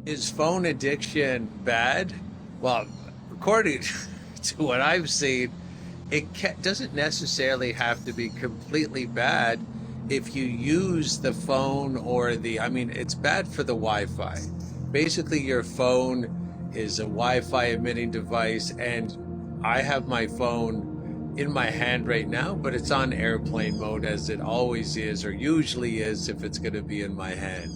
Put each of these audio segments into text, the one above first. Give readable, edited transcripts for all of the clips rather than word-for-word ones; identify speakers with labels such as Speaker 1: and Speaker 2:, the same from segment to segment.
Speaker 1: Is phone addiction bad? Well, according to what I've seen, doesn't necessarily have to be completely bad if you use the phone I mean, it's bad for the Wi-Fi. Basically, your phone is a Wi-Fi emitting device, and I have my phone in my hand right now, but it's on airplane mode as it always is, or usually is if it's going to be in my hand.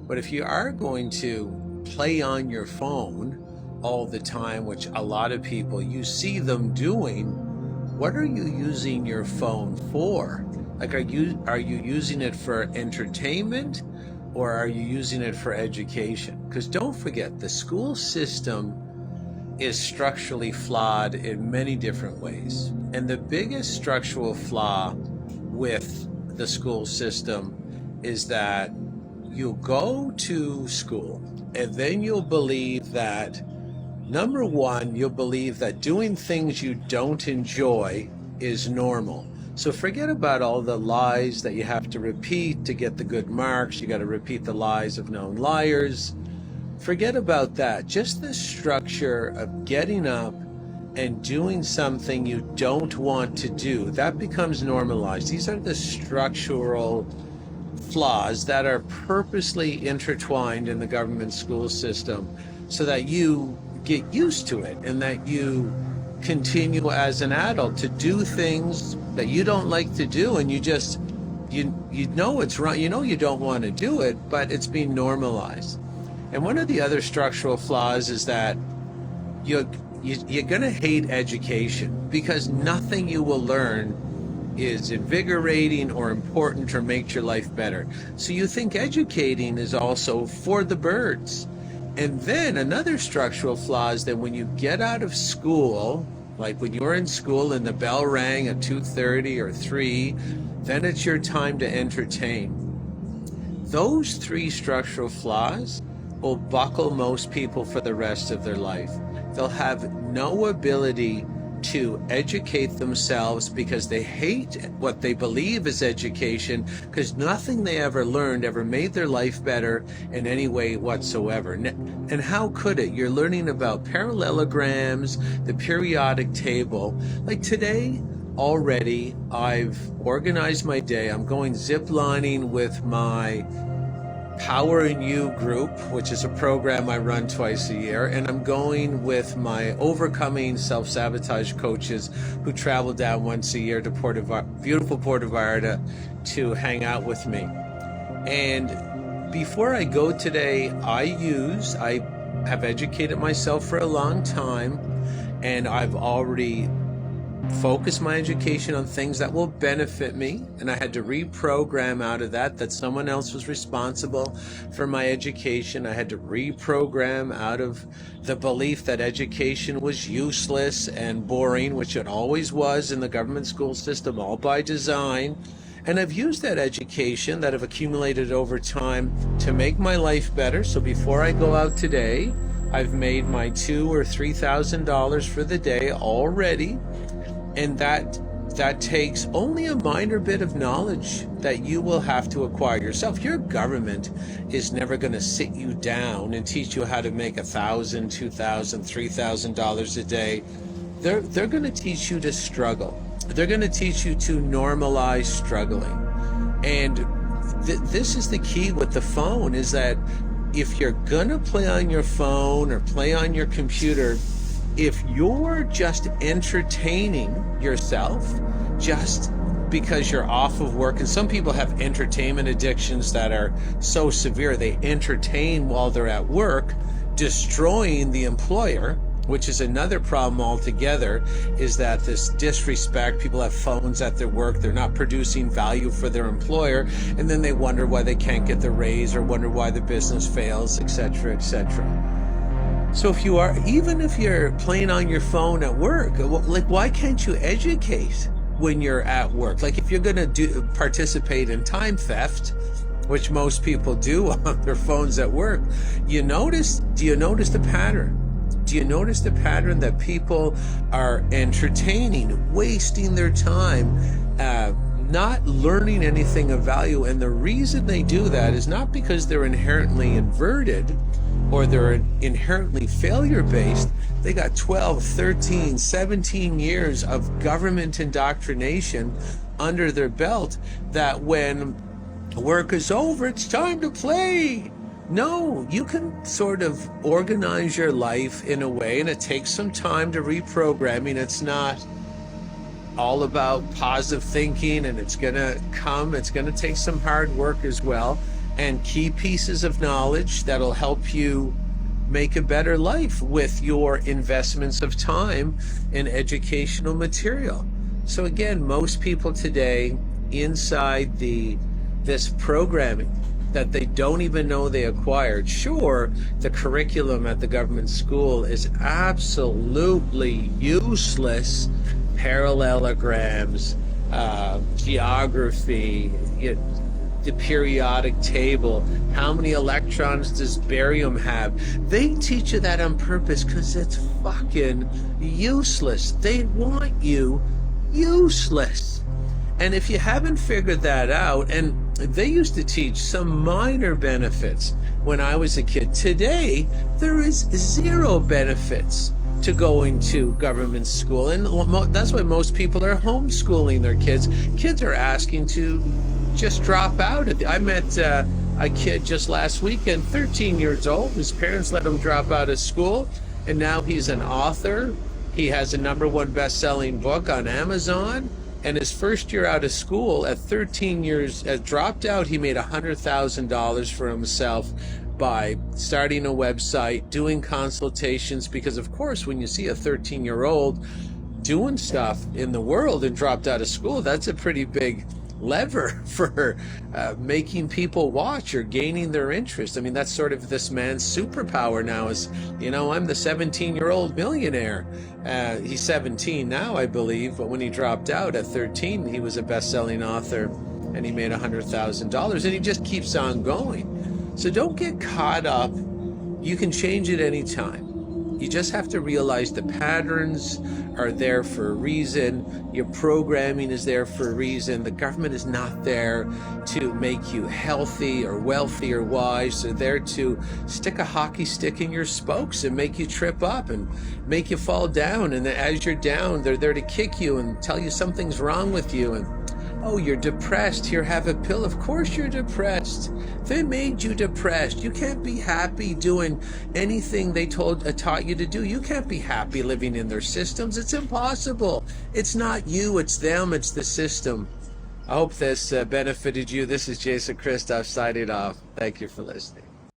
Speaker 1: But if you are going to play on your phone all the time, which a lot of people, you see them doing, what are you using your phone for? Like, are you using it for entertainment, or are you using it for education? Because don't forget, the school system is structurally flawed in many different ways. And the biggest structural flaw with the school system is that you'll go to school and then you'll believe that, number one, you'll believe that doing things you don't enjoy is normal. So forget about all the lies that you have to repeat to get the good marks. You got to repeat the lies of known liars. Forget about that. Just the structure of getting up and doing something you don't want to do, that becomes normalized. These are the structural flaws that are purposely intertwined in the government school system so that you get used to it and that you continue as an adult to do things that you don't like to do, and you know it's wrong, you know you don't want to do it, but it's being normalized. And one of the other structural flaws is that you're going to hate education because nothing you will learn is invigorating or important or makes your life better. So you think educating is also for the birds. And then another structural flaw is that when you get out of school, like when you're in school and the bell rang at 2:30 or 3, then it's your time to entertain. Those three structural flaws will buckle most people for the rest of their life. They'll have no ability to educate themselves because they hate what they believe is education, because nothing they ever learned ever made their life better in any way whatsoever. And how could it? You're learning about parallelograms, the periodic table. Like today, already, I've organized my day. I'm going zip lining with my Power in You group, which is a program I run twice a year, and I'm going with my Overcoming Self-Sabotage coaches who travel down once a year to beautiful Puerto Vallarta to hang out with me. And before I go today, I have educated myself for a long time, and I've already focus my education on things that will benefit me, and I had to reprogram out of that someone else was responsible for my education. I had to reprogram out of the belief that education was useless and boring, which it always was in the government school system, all by design. And I've used that education that I've accumulated over time to make my life better. So before I go out today, I've made my $2,000 or $3,000 for the day already. And that takes only a minor bit of knowledge that you will have to acquire yourself. Your government is never going to sit you down and teach you how to make $1,000, $2,000, $3,000 a day. They're going to teach you to struggle. They're going to teach you to normalize struggling. And this is the key with the phone, is that if you're going to play on your phone or play on your computer, if you're just entertaining yourself just because you're off of work, and some people have entertainment addictions that are so severe they entertain while they're at work, destroying the employer, which is another problem altogether, is that this disrespect. People have phones at their work, they're not producing value for their employer, and then they wonder why they can't get the raise or wonder why the business fails, etc., etc. So even if you're playing on your phone at work, like, why can't you educate when you're at work? Like, if you're going to participate in time theft, which most people do on their phones at work, do you notice the pattern? Do you notice the pattern that people are entertaining, wasting their time, not learning anything of value? And the reason they do that is not because they're inherently inverted. or they're inherently failure-based, they got 12, 13, 17 years of government indoctrination under their belt, that when work is over, it's time to play. No, you can sort of organize your life in a way, and it takes some time to reprogramming. It's not all about positive thinking, and it's going to take some hard work as well, and key pieces of knowledge that'll help you make a better life with your investments of time in educational material. So again, most people today inside this programming that they don't even know they acquired. Sure, the curriculum at the government school is absolutely useless. Parallelograms, geography, the periodic table, how many electrons does barium have? They teach you that on purpose because it's fucking useless. They want you useless. And if you haven't figured that out, and they used to teach some minor benefits when I was a kid. Today, there is zero benefits to going to government school. And that's why most people are homeschooling their kids. Kids are asking to just drop out. I met a kid just last weekend, 13 years old. His parents let him drop out of school, and now he's an author. He has a #1 best-selling book on Amazon. And his first year out of school, at 13 years, dropped out, he made $100,000 for himself by starting a website, doing consultations, because of course, when you see a 13-year-old doing stuff in the world and dropped out of school, that's a pretty big lever for making people watch or gaining their interest. I mean, that's sort of this man's superpower now is, I'm the 17-year-old millionaire. He's 17 now, I believe, but when he dropped out at 13, he was a best-selling author and he made $100,000, and he just keeps on going. So don't get caught up. You can change it anytime. You just have to realize the patterns are there for a reason. Your programming is there for a reason. The government is not there to make you healthy or wealthy or wise. They're there to stick a hockey stick in your spokes and make you trip up and make you fall down. And then as you're down, they're there to kick you and tell you something's wrong with you. And oh, you're depressed. Here, have a pill. Of course you're depressed. They made you depressed. You can't be happy doing anything they taught you to do. You can't be happy living in their systems. It's impossible. It's not you, it's them, it's the system. I hope this benefited you. This is Jason Christoff signing off. Thank you for listening.